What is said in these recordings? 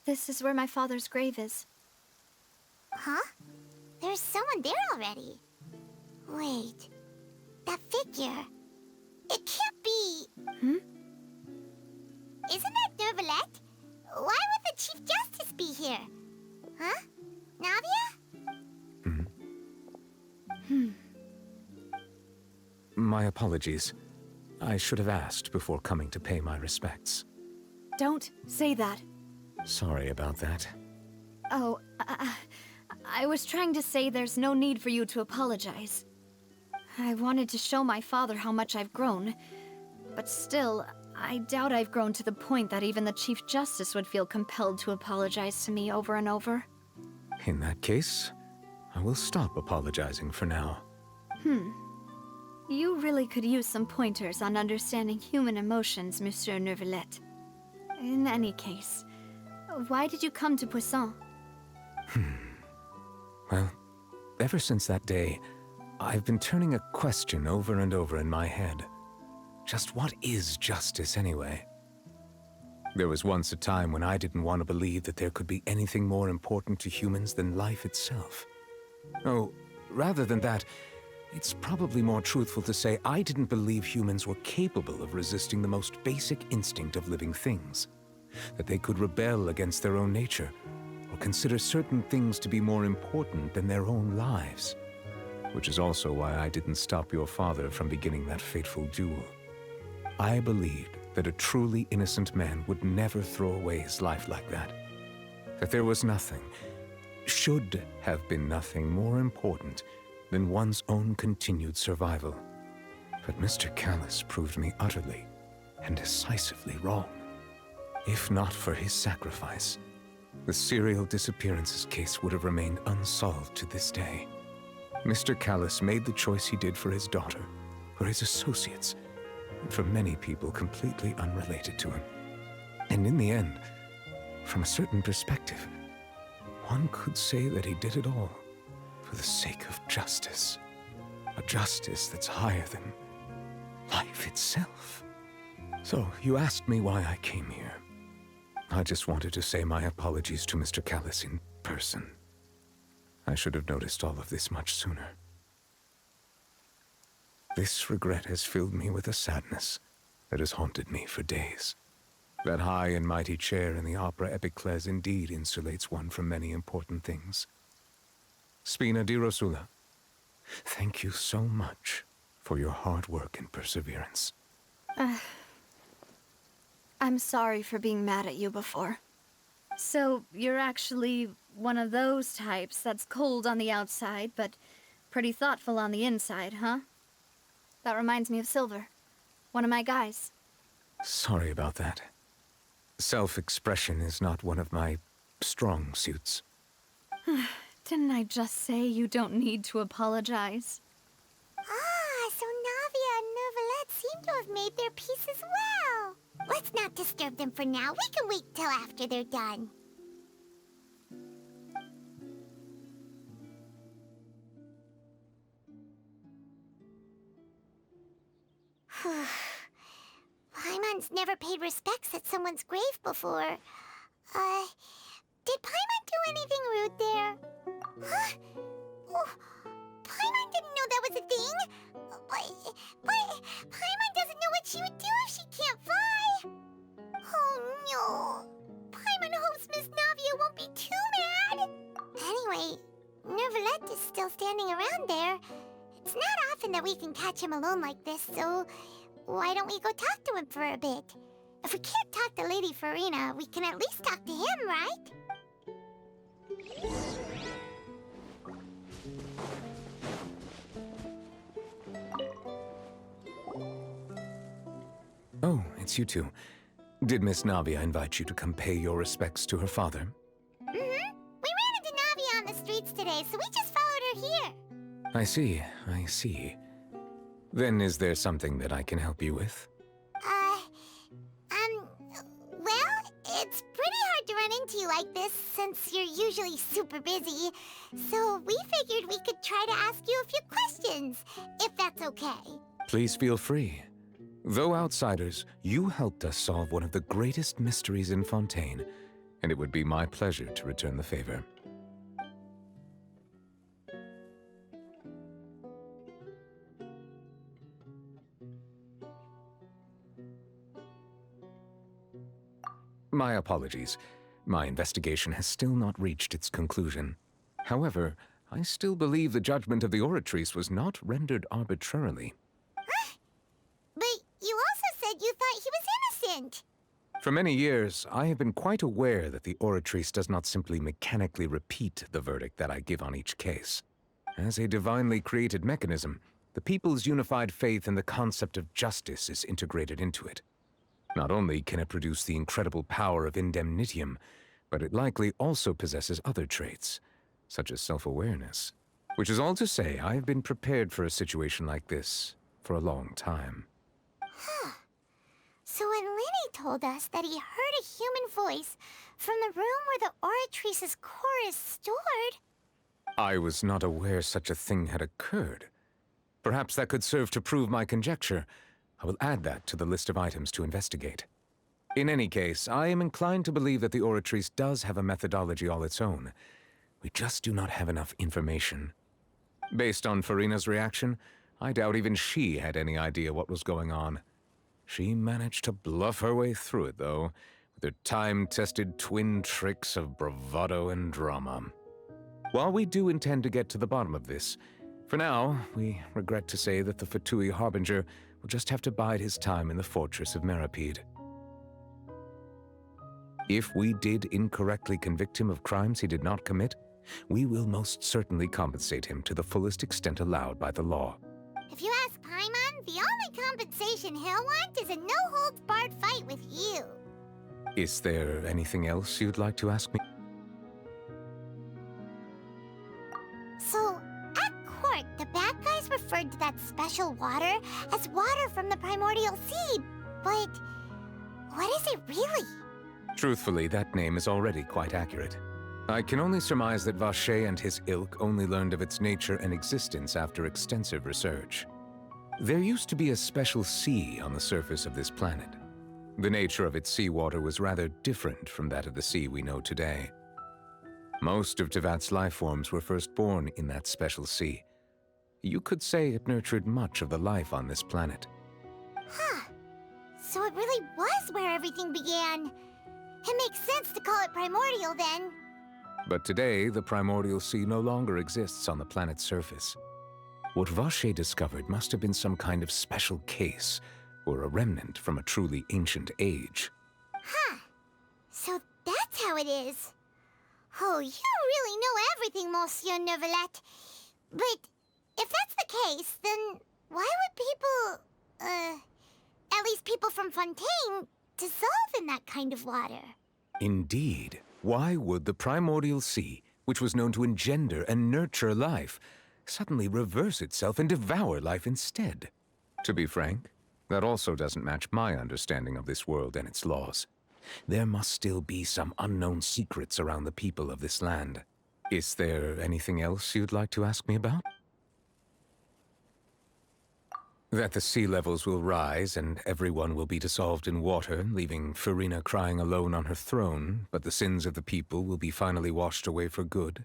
This is where my father's grave is. Huh? There's someone there already. Wait. That figure. It can't be... Hmm? Isn't that Neuvillette? Why would the Chief Justice be here? Huh? Navia? My apologies. I should have asked before coming to pay my respects. Don't say that. Sorry about that. Oh, I was trying to say there's no need for you to apologize. I wanted to show my father how much I've grown, but still, I doubt I've grown to the point that even the Chief Justice would feel compelled to apologize to me over and over. In that case, I will stop apologizing for now. You really could use some pointers on understanding human emotions, Monsieur Neuvillette. In any case, why did you come to Poisson? Well, ever since that day, I've been turning a question over and over in my head. Just what is justice anyway? There was once a time when I didn't want to believe that there could be anything more important to humans than life itself. Oh, rather than that, it's probably more truthful to say I didn't believe humans were capable of resisting the most basic instinct of living things. That they could rebel against their own nature, or consider certain things to be more important than their own lives. Which is also why I didn't stop your father from beginning that fateful duel. I believed that a truly innocent man would never throw away his life like that. That there was nothing, should have been nothing more important than one's own continued survival. But Mr. Callis proved me utterly and decisively wrong. If not for his sacrifice, the serial disappearances case would have remained unsolved to this day. Mr. Callis made the choice he did for his daughter, for his associates, and for many people completely unrelated to him. And in the end, from a certain perspective, one could say that he did it all for the sake of justice. A justice that's higher than life itself. So, you asked me why I came here. I just wanted to say my apologies to Mr. Callis in person. I should have noticed all of this much sooner. This regret has filled me with a sadness that has haunted me for days. That high and mighty chair in the Opera Epiclese indeed insulates one from many important things. Spina di Rosula, thank you so much for your hard work and perseverance. I'm sorry for being mad at you before. So, you're actually one of those types that's cold on the outside, but pretty thoughtful on the inside, huh? That reminds me of Silver, one of my guys. Sorry about that. Self-expression is not one of my strong suits. Didn't I just say you don't need to apologize? Ah, so Navia and Neuvillette seem to have made their peace as well. Let's not disturb them for now. We can wait till after they're done. Paimon's never paid respects at someone's grave before. Did Paimon do anything rude there? Huh? Oh, Paimon didn't know that was a thing. But Paimon doesn't know what she would do if she can't fly. Oh no. Paimon hopes Miss Navia won't be too mad. Anyway, Neuvillette is still standing around there. It's not often that we can catch him alone like this, so why don't we go talk to him for a bit? If we can't talk to Lady Farina, we can at least talk to him, right? Oh, it's you two. Did Miss Navia invite you to come pay your respects to her father? Mm-hmm. We ran into Navia on the streets today, so we just followed her here. I see, I see. Then is there something that I can help you with? Well, it's pretty hard to run into you like this since you're usually super busy. So we figured we could try to ask you a few questions, if that's okay. Please feel free. Though outsiders, you helped us solve one of the greatest mysteries in Fontaine, and it would be my pleasure to return the favor. My apologies. My investigation has still not reached its conclusion. However, I still believe the judgment of the Oratrice was not rendered arbitrarily. But you also said you thought he was innocent. For many years, I have been quite aware that the Oratrice does not simply mechanically repeat the verdict that I give on each case. As a divinely created mechanism, the people's unified faith in the concept of justice is integrated into it. Not only can it produce the incredible power of indemnitium, but it likely also possesses other traits, such as self-awareness. Which is all to say, I have been prepared for a situation like this for a long time. Huh. So when Lenny told us that he heard a human voice from the room where the Oratrice's core is stored... I was not aware such a thing had occurred. Perhaps that could serve to prove my conjecture. I will add that to the list of items to investigate. In any case, I am inclined to believe that the Oratrice does have a methodology all its own. We just do not have enough information. Based on Furina's reaction, I doubt even she had any idea what was going on. She managed to bluff her way through it, though, with her time-tested twin tricks of bravado and drama. While we do intend to get to the bottom of this, for now, we regret to say that the Fatui Harbinger will just have to bide his time in the fortress of Meripede. If we did incorrectly convict him of crimes he did not commit, we will most certainly compensate him to the fullest extent allowed by the law. If you ask Paimon, the only compensation he'll want is a no-holds-barred fight with you. Is there anything else you'd like to ask me? So, at court, the bad guys referred to that special water as water from the primordial sea, but what is it really? Truthfully, that name is already quite accurate. I can only surmise that Vache and his ilk only learned of its nature and existence after extensive research. There used to be a special sea on the surface of this planet. The nature of its seawater was rather different from that of the sea we know today. Most of Tevat's life forms were first born in that special sea. You could say it nurtured much of the life on this planet. Huh. So it really was where everything began. It makes sense to call it primordial then. But today, the primordial sea no longer exists on the planet's surface. What Vache discovered must have been some kind of special case, or a remnant from a truly ancient age. Huh. So that's how it is. Oh, you really know everything, Monsieur Neuvillette. But if that's the case, then why would people, at least people from Fontaine, dissolve in that kind of water? Indeed. Why would the primordial sea, which was known to engender and nurture life, suddenly reverse itself and devour life instead? To be frank, that also doesn't match my understanding of this world and its laws. There must still be some unknown secrets around the people of this land. Is there anything else you'd like to ask me about? That the sea levels will rise and everyone will be dissolved in water, leaving Furina crying alone on her throne, but the sins of the people will be finally washed away for good.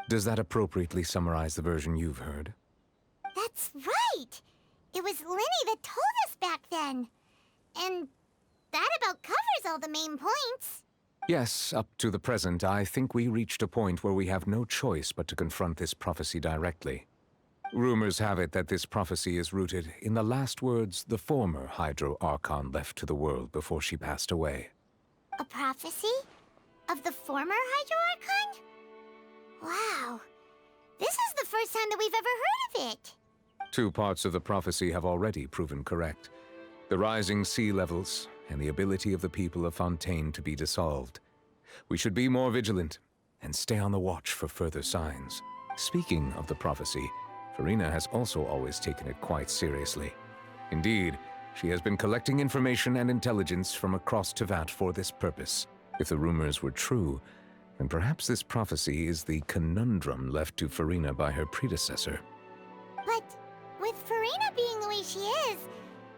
Does that appropriately summarize the version you've heard? That's right! It was Lenny that told us back then. And that about covers all the main points. Yes, up to the present, I think we reached a point where we have no choice but to confront this prophecy directly. Rumors have it that this prophecy is rooted in the last words the former Hydro Archon left to the world before she passed away. A prophecy? Of the former Hydro Archon? Wow. This is the first time that we've ever heard of it. 2 parts of the prophecy have already proven correct. The rising sea levels and the ability of the people of Fontaine to be dissolved. We should be more vigilant and stay on the watch for further signs. Speaking of the prophecy, Furina has also always taken it quite seriously. Indeed, she has been collecting information and intelligence from across Tevat for this purpose. If the rumors were true, then perhaps this prophecy is the conundrum left to Furina by her predecessor. But with Furina being the way she is,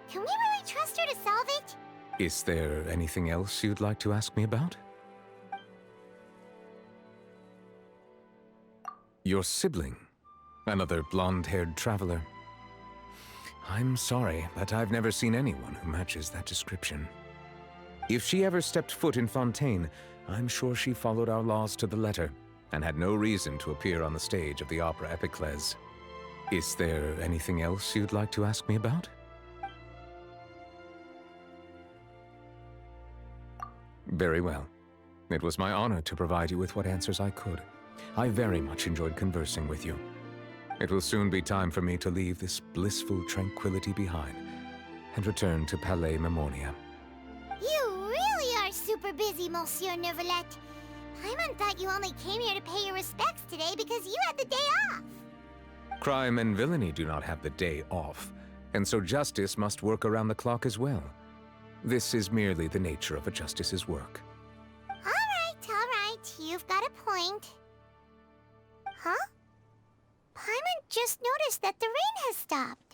can we really trust her to solve it? Is there anything else you'd like to ask me about? Your sibling? Another blonde-haired traveler? I'm sorry, but I've never seen anyone who matches that description. If she ever stepped foot in Fontaine, I'm sure she followed our laws to the letter and had no reason to appear on the stage of the opera Epiclese. Is there anything else you'd like to ask me about? Very well. It was my honor to provide you with what answers I could. I very much enjoyed conversing with you. It will soon be time for me to leave this blissful tranquility behind and return to Palais Memonia. You really are super busy, Monsieur Neuvillette. Paimon thought you only came here to pay your respects today because you had the day off. Crime and villainy do not have the day off, and so justice must work around the clock as well. This is merely the nature of a justice's work. All right, you've got a point. Huh? Paimon just noticed that the rain has stopped.